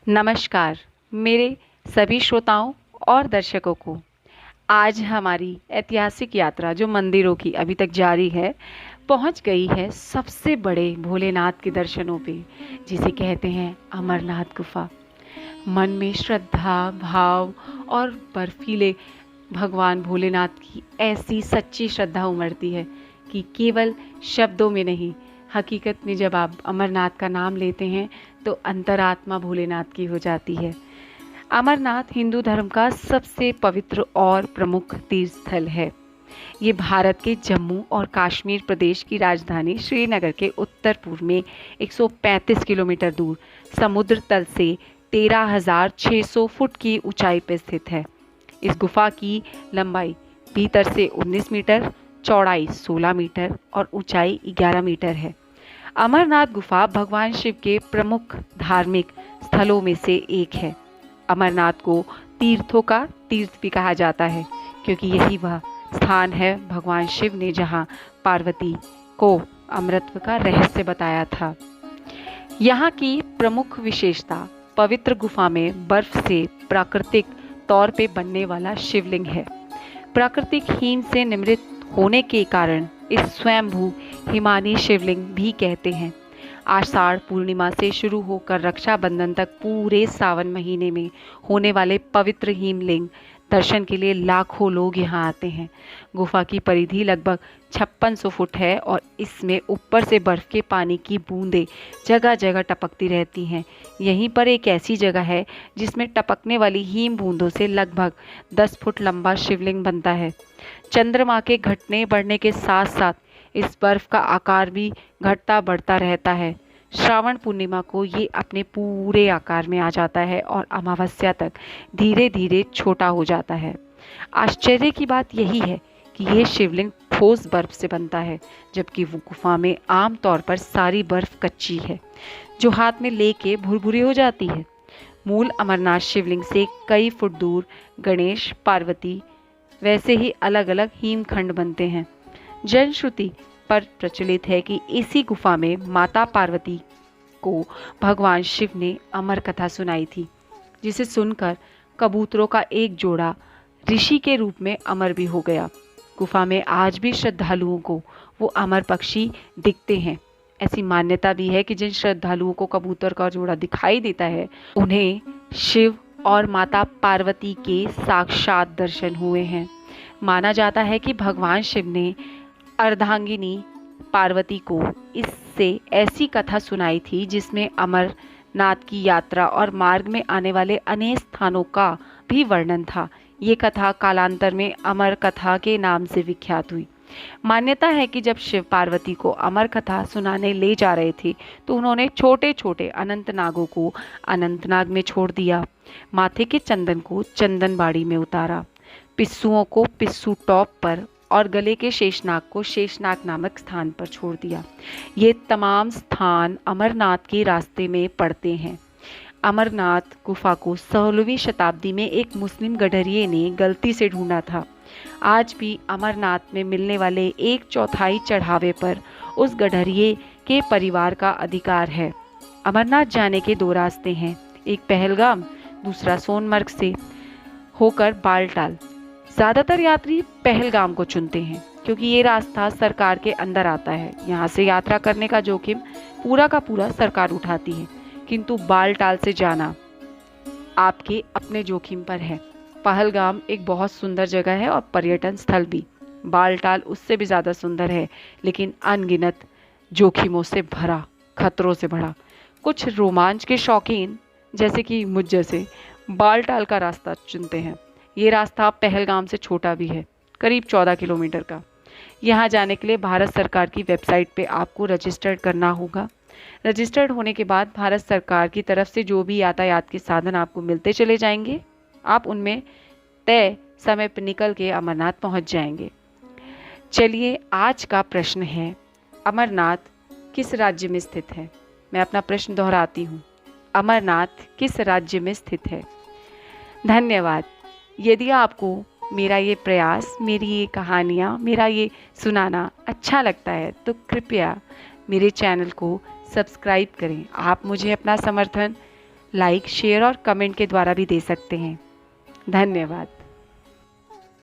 नमस्कार मेरे सभी श्रोताओं और दर्शकों को। आज हमारी ऐतिहासिक यात्रा जो मंदिरों की अभी तक जारी है पहुंच गई है सबसे बड़े भोलेनाथ के दर्शनों पे, जिसे कहते हैं अमरनाथ गुफा। मन में श्रद्धा भाव और बर्फीले भगवान भोलेनाथ की ऐसी सच्ची श्रद्धा उमड़ती है कि केवल शब्दों में नहीं, हकीकत में जब आप अमरनाथ का नाम लेते हैं तो अंतरात्मा भोलेनाथ की हो जाती है। अमरनाथ हिंदू धर्म का सबसे पवित्र और प्रमुख तीर्थ स्थल है। ये भारत के जम्मू और कश्मीर प्रदेश की राजधानी श्रीनगर के उत्तर पूर्व में 135 किलोमीटर दूर समुद्र तल से 13,600 फुट की ऊंचाई पर स्थित है। इस गुफा की लंबाई भीतर से 19 मीटर, चौड़ाई 16 मीटर और ऊंचाई 11 मीटर है। अमरनाथ गुफा भगवान शिव के प्रमुख धार्मिक स्थलों में से एक है। अमरनाथ को तीर्थों का तीर्थ भी कहा जाता है, क्योंकि यही वह स्थान है भगवान शिव ने जहां पार्वती को अमृतत्व का रहस्य बताया था। यहाँ की प्रमुख विशेषता पवित्र गुफा में बर्फ से प्राकृतिक तौर पे बनने वाला शिवलिंग है। प्राकृतिक हीन से निर्मित होने के कारण इस स्वयंभू हिमानी शिवलिंग भी कहते हैं। आषाढ़ पूर्णिमा से शुरू होकर रक्षाबंधन तक पूरे सावन महीने में होने वाले पवित्र हिमलिंग दर्शन के लिए लाखों लोग यहाँ आते हैं। गुफा की परिधि लगभग 5600 फुट है और इसमें ऊपर से बर्फ के पानी की बूंदें जगह जगह टपकती रहती हैं। यहीं पर एक ऐसी जगह है जिसमें टपकने वाली हिम बूंदों से लगभग 10 फुट लंबा शिवलिंग बनता है। चंद्रमा के घटने बढ़ने के साथ साथ इस बर्फ का आकार भी घटता बढ़ता रहता है। श्रावण पूर्णिमा को ये अपने पूरे आकार में आ जाता है और अमावस्या तक धीरे धीरे छोटा हो जाता है। आश्चर्य की बात यही है कि यह शिवलिंग ठोस बर्फ से बनता है, जबकि वो गुफा में आम तौर पर सारी बर्फ कच्ची है जो हाथ में लेके भुरभुरी हो जाती है। मूल अमरनाथ शिवलिंग से कई फुट दूर गणेश पार्वती वैसे ही अलग अलग हिमखंड बनते हैं। जनश्रुति पर प्रचलित है कि इसी गुफा में माता पार्वती को भगवान शिव ने अमर कथा सुनाई थी, जिसे सुनकर कबूतरों का एक जोड़ा ऋषि के रूप में अमर भी हो गया। गुफा में आज भी श्रद्धालुओं को वो अमर पक्षी दिखते हैं। ऐसी मान्यता भी है कि जिन श्रद्धालुओं को कबूतर का जोड़ा दिखाई देता है उन्हें शिव और माता पार्वती के साक्षात दर्शन हुए हैं। माना जाता है कि भगवान शिव ने अर्धांगिनी पार्वती को इससे ऐसी कथा सुनाई थी जिसमें अमरनाथ की यात्रा और मार्ग में आने वाले अनेक स्थानों का भी वर्णन था। ये कथा कालांतर में अमर कथा के नाम से विख्यात हुई। मान्यता है कि जब शिव पार्वती को अमर कथा सुनाने ले जा रहे थे तो उन्होंने छोटे छोटे अनंत नागों को अनंतनाग में छोड़ दिया, माथे के चंदन को चंदनबाड़ी में उतारा, पिस्सुओं को पिस्सू टॉप पर और गले के शेषनाग को शेषनाग नामक स्थान पर छोड़ दिया। ये तमाम स्थान अमरनाथ के रास्ते में पड़ते हैं। अमरनाथ गुफा को 16वीं शताब्दी में एक मुस्लिम गडरिये ने गलती से ढूंढा था। आज भी अमरनाथ में मिलने वाले 1/4 चढ़ावे पर उस गडरिये के परिवार का अधिकार है। अमरनाथ जाने के 2 रास्ते हैं, एक पहलगाम, दूसरा सोनमर्ग से होकर बालटाल। ज़्यादातर यात्री पहलगाम को चुनते हैं क्योंकि ये रास्ता सरकार के अंदर आता है। यहाँ से यात्रा करने का जोखिम पूरा का पूरा सरकार उठाती है, किंतु बालटाल से जाना आपके अपने जोखिम पर है। पहलगाम एक बहुत सुंदर जगह है और पर्यटन स्थल भी। बालटाल उससे भी ज़्यादा सुंदर है, लेकिन अनगिनत जोखिमों से भरा, खतरों से भरा। कुछ रोमांच के शौकीन जैसे कि मुझ जैसे बालटाल का रास्ता चुनते हैं। ये रास्ता पहलगाम से छोटा भी है, करीब 14 किलोमीटर का। यहाँ जाने के लिए भारत सरकार की वेबसाइट पे आपको रजिस्टर्ड करना होगा। रजिस्टर्ड होने के बाद भारत सरकार की तरफ से जो भी यातायात के साधन आपको मिलते चले जाएंगे, आप उनमें तय समय पर निकल के अमरनाथ पहुँच जाएंगे। चलिए, आज का प्रश्न है, अमरनाथ किस राज्य में स्थित है? मैं अपना प्रश्न दोहराती हूँ, अमरनाथ किस राज्य में स्थित है? धन्यवाद। यदि आपको मेरा ये प्रयास, मेरी ये कहानियाँ, मेरा ये सुनाना अच्छा लगता है तो कृपया मेरे चैनल को सब्सक्राइब करें। आप मुझे अपना समर्थन लाइक, शेयर और कमेंट के द्वारा भी दे सकते हैं। धन्यवाद।